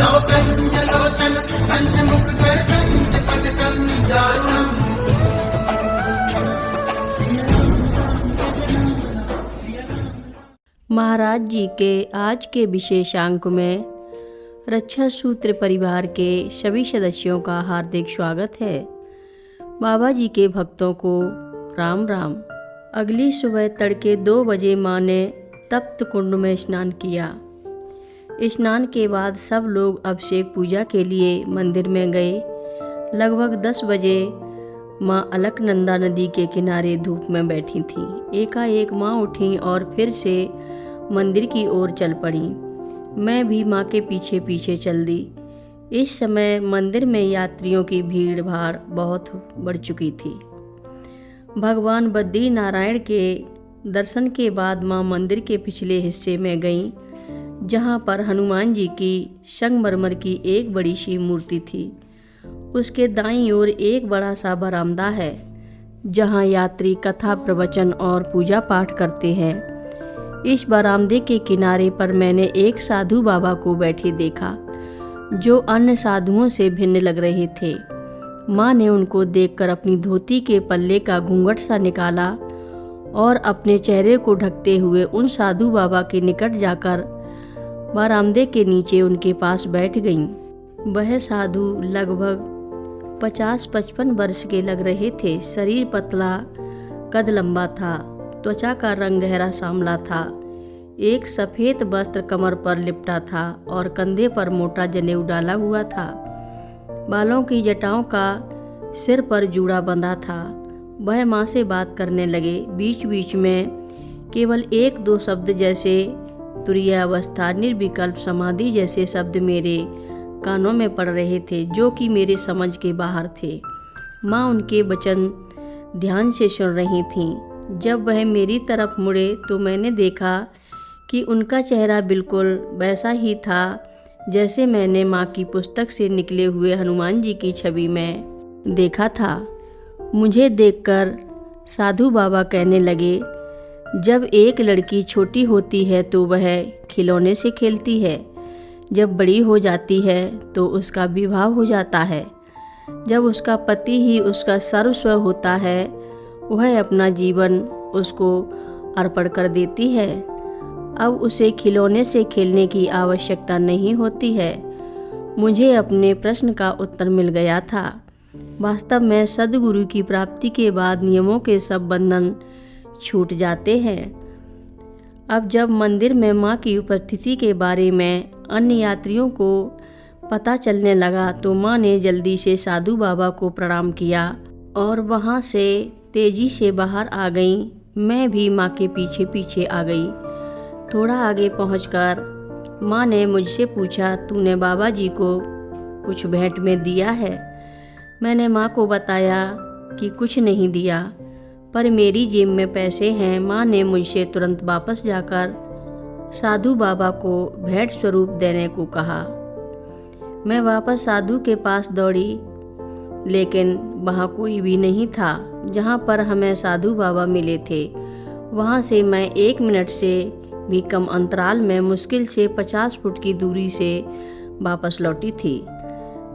तव कंजलोचन कंजमुख कर कंजपद कंजारुणम। महाराज जी के आज के विशेषांक में रक्षा सूत्र परिवार के सभी सदस्यों का हार्दिक स्वागत है। बाबा जी के भक्तों को राम राम। अगली सुबह तड़के 2 बजे माँ ने तप्त कुंड में स्नान किया। स्नान के बाद सब लोग अभिषेक पूजा के लिए मंदिर में गए। लगभग 10 बजे माँ अलकनंदा नदी के किनारे धूप में बैठी थीं। एकाएक माँ उठी और फिर से मंदिर की ओर चल पड़ी। मैं भी माँ के पीछे पीछे चल दी। इस समय मंदिर में यात्रियों की भीड़ भाड़ बहुत बढ़ चुकी थी। भगवान बद्री नारायण के दर्शन के बाद माँ मंदिर के पिछले हिस्से में गईं, जहाँ पर हनुमान जी की संगमरमर की एक बड़ी सी मूर्ति थी। उसके दाईं ओर एक बड़ा सा बरामदा है, जहाँ यात्री कथा प्रवचन और पूजा पाठ करते हैं। इस बरामदे के किनारे पर मैंने एक साधु बाबा को बैठे देखा, जो अन्य साधुओं से भिन्न लग रहे थे। माँ ने उनको देखकर अपनी धोती के पल्ले का घूंघट सा निकाला और अपने चेहरे को ढकते हुए उन साधु बाबा के निकट जाकर बरामदे के नीचे उनके पास बैठ गईं। वह साधु लगभग 50-55 वर्ष के लग रहे थे। शरीर पतला, कद लंबा था, त्वचा का रंग गहरा सांवला था। एक सफ़ेद वस्त्र कमर पर लिपटा था और कंधे पर मोटा जनेऊ डाला हुआ था। बालों की जटाओं का सिर पर जूड़ा बंधा था। वह माँ से बात करने लगे। बीच बीच में केवल 1-2 शब्द जैसे तुरीयावस्था, निर्विकल्प समाधि जैसे शब्द मेरे कानों में पड़ रहे थे, जो कि मेरे समझ के बाहर थे। माँ उनके वचन ध्यान से सुन रही थीं। जब वह मेरी तरफ मुड़े तो मैंने देखा कि उनका चेहरा बिल्कुल वैसा ही था जैसे मैंने माँ की पुस्तक से निकले हुए हनुमान जी की छवि में देखा था। मुझे देखकर साधु बाबा कहने लगे, जब एक लड़की छोटी होती है तो वह खिलौने से खेलती है, जब बड़ी हो जाती है तो उसका विवाह हो जाता है। जब उसका पति ही उसका सर्वस्व होता है, वह अपना जीवन उसको अर्पण कर देती है। अब उसे खिलौने से खेलने की आवश्यकता नहीं होती है। मुझे अपने प्रश्न का उत्तर मिल गया था। वास्तव में सद्गुरु की प्राप्ति के बाद नियमों के सब बंधन छूट जाते हैं। अब जब मंदिर में माँ की उपस्थिति के बारे में अन्य यात्रियों को पता चलने लगा तो माँ ने जल्दी से साधु बाबा को प्रणाम किया और वहाँ से तेजी से बाहर आ गई। मैं भी माँ के पीछे पीछे आ गई। थोड़ा आगे पहुंचकर माँ ने मुझसे पूछा, तूने बाबा जी को कुछ भेंट में दिया है? मैंने माँ को बताया कि कुछ नहीं दिया, पर मेरी जेब में पैसे हैं। माँ ने मुझसे तुरंत वापस जाकर साधु बाबा को भेंट स्वरूप देने को कहा। मैं वापस साधु के पास दौड़ी, लेकिन वहाँ कोई भी नहीं था जहाँ पर हमें साधु बाबा मिले थे। वहाँ से मैं 1 मिनट से भी कम अंतराल में मुश्किल से 50 फुट की दूरी से वापस लौटी थी।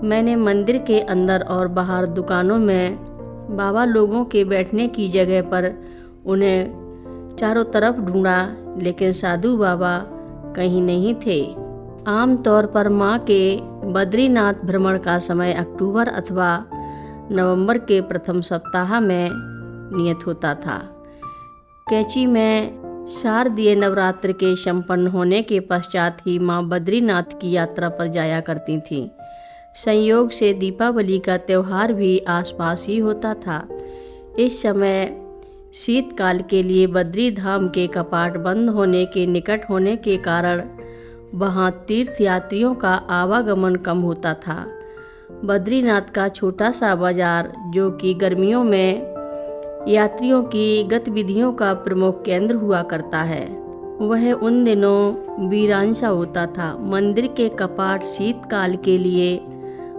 मैंने मंदिर के अंदर और बाहर दुकानों में बाबा लोगों के बैठने की जगह पर उन्हें चारों तरफ ढूंढा, लेकिन साधु बाबा कहीं नहीं थे। आमतौर पर माँ के बद्रीनाथ भ्रमण का समय अक्टूबर अथवा नवंबर के प्रथम सप्ताह में नियत होता था। कैची में शारदीय नवरात्र के संपन्न होने के पश्चात ही माँ बद्रीनाथ की यात्रा पर जाया करती थीं। संयोग से दीपावली का त्यौहार भी आसपास ही होता था। इस समय शीतकाल के लिए बद्री धाम के कपाट बंद होने के निकट होने के कारण वहाँ तीर्थयात्रियों का आवागमन कम होता था। बद्रीनाथ का छोटा सा बाजार, जो कि गर्मियों में यात्रियों की गतिविधियों का प्रमुख केंद्र हुआ करता है, वह उन दिनों वीरान सा होता था। मंदिर के कपाट शीतकाल के लिए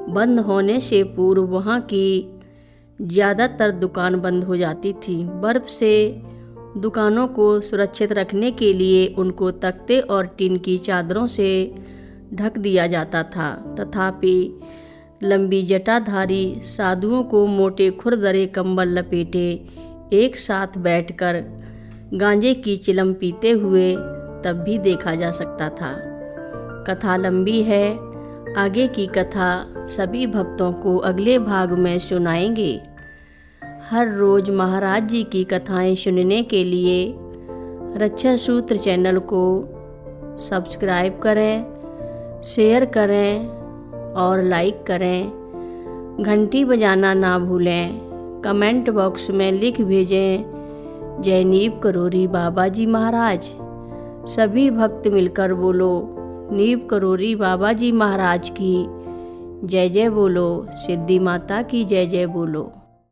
बंद होने से पूर्व वहाँ की ज़्यादातर दुकान बंद हो जाती थी। बर्फ़ से दुकानों को सुरक्षित रखने के लिए उनको तख्ते और टीन की चादरों से ढक दिया जाता था। तथापि लंबी जटाधारी साधुओं को मोटे खुरदरे कंबल लपेटे एक साथ बैठकर गांजे की चिलम पीते हुए तब भी देखा जा सकता था। कथा लंबी है, आगे की कथा सभी भक्तों को अगले भाग में सुनाएंगे। हर रोज़ महाराज जी की कथाएं सुनने के लिए रक्षा सूत्र चैनल को सब्सक्राइब करें, शेयर करें और लाइक करें। घंटी बजाना ना भूलें। कमेंट बॉक्स में लिख भेजें, जय नीव करोरी बाबा जी महाराज। सभी भक्त मिलकर बोलो, नीव करोरी बाबा जी महाराज की जय जय बोलो, सिद्धि माता की जय जय बोलो।